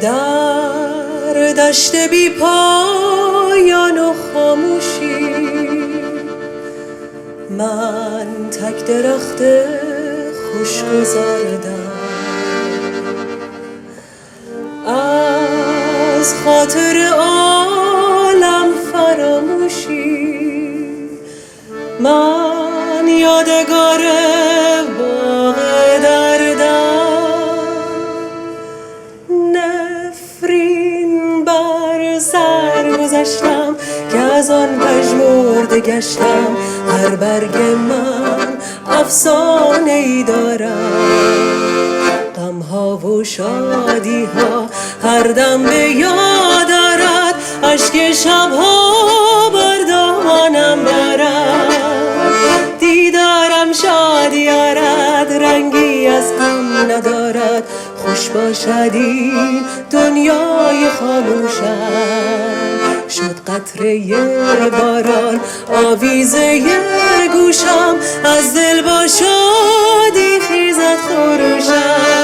در دشت بی پایان و خاموشی من تک درخت خشک زردم، از خاطر عالم فراموشی من یادگار باغ دردم. نفرین بر سر گذشتم که از آن پژمرده گشتم، هر برگ من افسانه ای دارد، غمها و شادی ها هر دم به یاد دارد، اشک شبها بر دامانم بارد، دیدارم شادی آرد رنگی از غم ندارد، خوش باشد این دنیای خاموشم. شد قطره باران آویزه گوشم، از دل با شادی خیزد خروشم.